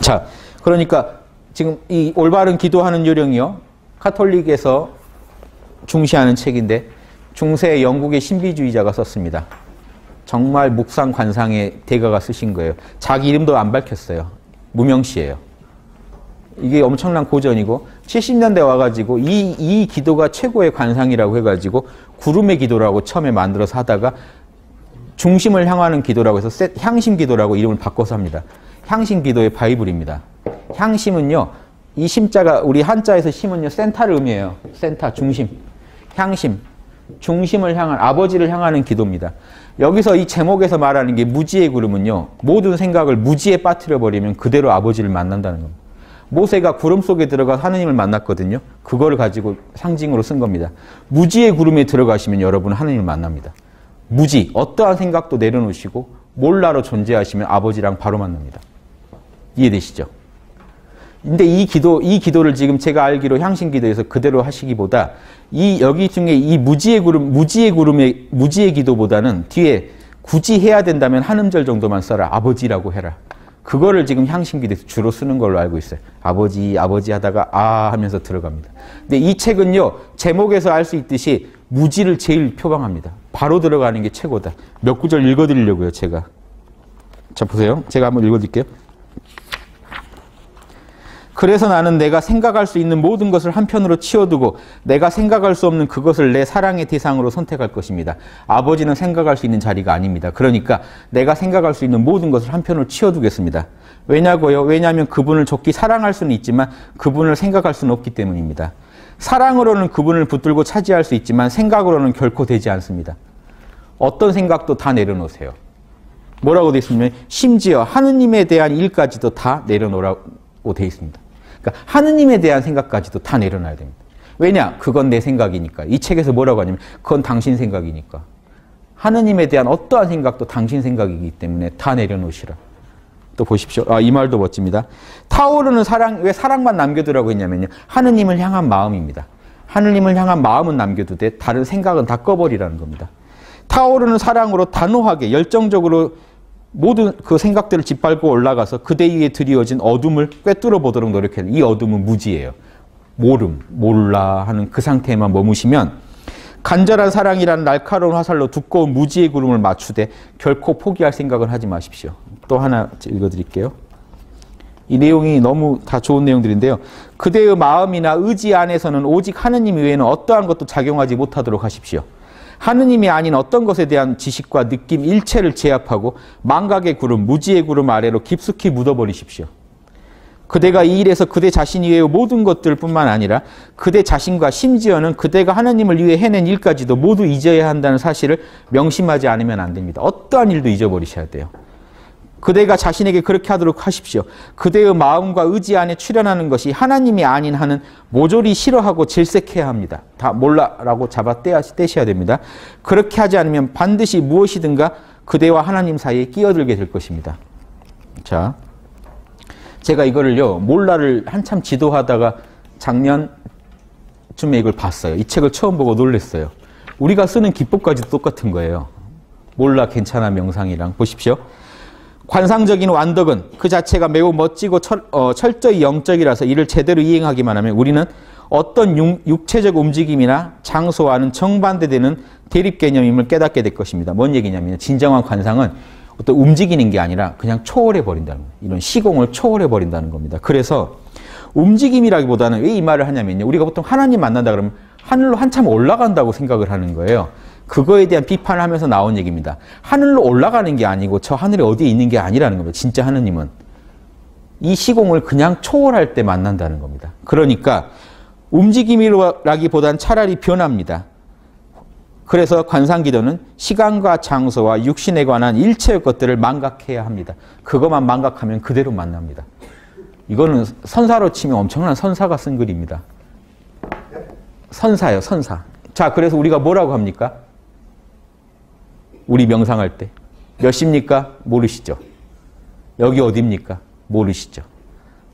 자, 그러니까 지금 이 올바른 기도하는 요령이요. 카톨릭에서 중시하는 책인데 중세 영국의 신비주의자가 썼습니다. 정말 묵상관상의 대가가 쓰신 거예요. 자기 이름도 안 밝혔어요. 무명시예요. 이게 엄청난 고전이고 70년대 와가지고 이 기도가 최고의 관상이라고 해가지고 구름의 기도라고 처음에 만들어서 하다가 중심을 향하는 기도라고 해서 향심 기도라고 이름을 바꿔서 합니다. 향심 기도의 바이블입니다. 향심은요, 이 심자가 우리 한자에서 심은요 센타를 의미해요. 센타, 중심, 향심, 중심을 향한 아버지를 향하는 기도입니다. 여기서 이 제목에서 말하는 게 무지의 구름은요, 모든 생각을 무지에 빠뜨려 버리면 그대로 아버지를 만난다는 겁니다. 모세가 구름 속에 들어가 하느님을 만났거든요. 그거를 가지고 상징으로 쓴 겁니다. 무지의 구름에 들어가시면 여러분은 하느님을 만납니다. 무지, 어떠한 생각도 내려놓으시고 몰라로 존재하시면 아버지랑 바로 만납니다. 이해되시죠? 근데 이 기도를 지금 제가 알기로 향신 기도에서 그대로 하시기보다 여기 중에 이 무지의 기도보다는 뒤에 굳이 해야 된다면 한 음절 정도만 써라. 아버지라고 해라. 그거를 지금 향신기도에서 주로 쓰는 걸로 알고 있어요. 아버지, 아버지 하다가 아 하면서 들어갑니다. 근데 이 책은요, 제목에서 알 수 있듯이 무지를 제일 표방합니다. 바로 들어가는 게 최고다. 몇 구절 읽어드리려고요, 제가. 자, 보세요. 제가 한번 읽어드릴게요. 그래서 나는 내가 생각할 수 있는 모든 것을 한편으로 치워두고 내가 생각할 수 없는 그것을 내 사랑의 대상으로 선택할 것입니다. 아버지는 생각할 수 있는 자리가 아닙니다. 그러니까 내가 생각할 수 있는 모든 것을 한편으로 치워두겠습니다. 왜냐고요? 왜냐하면 그분을 좋게 사랑할 수는 있지만 그분을 생각할 수는 없기 때문입니다. 사랑으로는 그분을 붙들고 차지할 수 있지만 생각으로는 결코 되지 않습니다. 어떤 생각도 다 내려놓으세요. 뭐라고 되어 있으면 심지어 하느님에 대한 일까지도 다 내려놓으라고 되어 있습니다. 그러니까 하느님에 대한 생각까지도 다 내려놔야 됩니다. 왜냐? 그건 내 생각이니까. 이 책에서 뭐라고 하냐면 그건 당신 생각이니까. 하느님에 대한 어떠한 생각도 당신 생각이기 때문에 다 내려놓으시라. 또 보십시오. 이 말도 멋집니다. 타오르는 사랑, 왜 사랑만 남겨두라고 했냐면요. 하느님을 향한 마음입니다. 하느님을 향한 마음은 남겨두되 다른 생각은 다 꺼버리라는 겁니다. 타오르는 사랑으로 단호하게 열정적으로 모든 그 생각들을 짓밟고 올라가서 그대 위에 드리워진 어둠을 꿰뚫어 보도록 노력해요. 이 어둠은 무지예요. 모름, 몰라 하는 그 상태에만 머무시면 간절한 사랑이라는 날카로운 화살로 두꺼운 무지의 구름을 맞추되 결코 포기할 생각을 하지 마십시오. 또 하나 읽어드릴게요. 이 내용이 너무 다 좋은 내용들인데요. 그대의 마음이나 의지 안에서는 오직 하느님 외에는 어떠한 것도 작용하지 못하도록 하십시오. 하느님이 아닌 어떤 것에 대한 지식과 느낌 일체를 제압하고 망각의 구름, 무지의 구름 아래로 깊숙이 묻어버리십시오. 그대가 이 일에서 그대 자신 이외의 모든 것들뿐만 아니라 그대 자신과 심지어는 그대가 하느님을 위해 해낸 일까지도 모두 잊어야 한다는 사실을 명심하지 않으면 안 됩니다. 어떠한 일도 잊어버리셔야 돼요. 그대가 자신에게 그렇게 하도록 하십시오. 그대의 마음과 의지 안에 출현하는 것이 하나님이 아닌 한은 모조리 싫어하고 질색해야 합니다. 다 몰라라고 잡아 떼셔야 됩니다. 그렇게 하지 않으면 반드시 무엇이든가 그대와 하나님 사이에 끼어들게 될 것입니다. 자, 제가 이거를요, 몰라를 한참 지도하다가 작년쯤에 이걸 봤어요. 이 책을 처음 보고 놀랐어요. 우리가 쓰는 기법까지도 똑같은 거예요. 몰라 괜찮아 명상이랑 보십시오. 관상적인 완덕은 그 자체가 매우 멋지고 철저히 영적이라서 이를 제대로 이행하기만 하면 우리는 어떤 육체적 움직임이나 장소와는 정반대되는 대립 개념임을 깨닫게 될 것입니다. 뭔 얘기냐면 진정한 관상은 어떤 움직이는 게 아니라 그냥 초월해버린다는 거예요. 이런 시공을 초월해버린다는 겁니다. 그래서 움직임이라기보다는 왜 이 말을 하냐면요. 우리가 보통 하나님 만난다 그러면 하늘로 한참 올라간다고 생각을 하는 거예요. 그거에 대한 비판을 하면서 나온 얘기입니다. 하늘로 올라가는 게 아니고 저 하늘에 어디에 있는 게 아니라는 겁니다. 진짜 하느님은. 이 시공을 그냥 초월할 때 만난다는 겁니다. 그러니까 움직임이라기보단 차라리 변화입니다. 그래서 관상기도는 시간과 장소와 육신에 관한 일체의 것들을 망각해야 합니다. 그것만 망각하면 그대로 만납니다. 이거는 선사로 치면 엄청난 선사가 쓴 글입니다. 선사예요, 선사. 자, 그래서 우리가 뭐라고 합니까? 우리 명상할 때 몇 시입니까? 모르시죠? 여기 어디입니까? 모르시죠?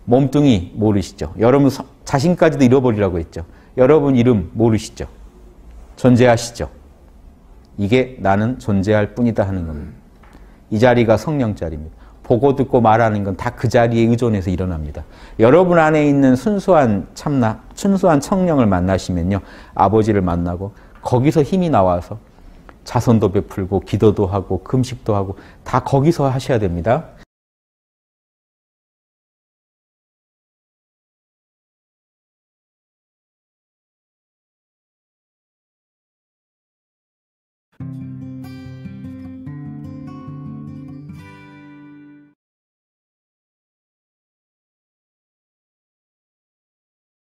몸뚱이 모르시죠? 여러분 자신까지도 잃어버리라고 했죠? 여러분 이름 모르시죠? 존재하시죠? 이게 나는 존재할 뿐이다 하는 겁니다. 이 자리가 성령 자리입니다. 보고 듣고 말하는 건 다 그 자리에 의존해서 일어납니다. 여러분 안에 있는 순수한 참나, 순수한 청령을 만나시면요. 아버지를 만나고 거기서 힘이 나와서 자선도 베풀고 기도도 하고 금식도 하고 다 거기서 하셔야 됩니다.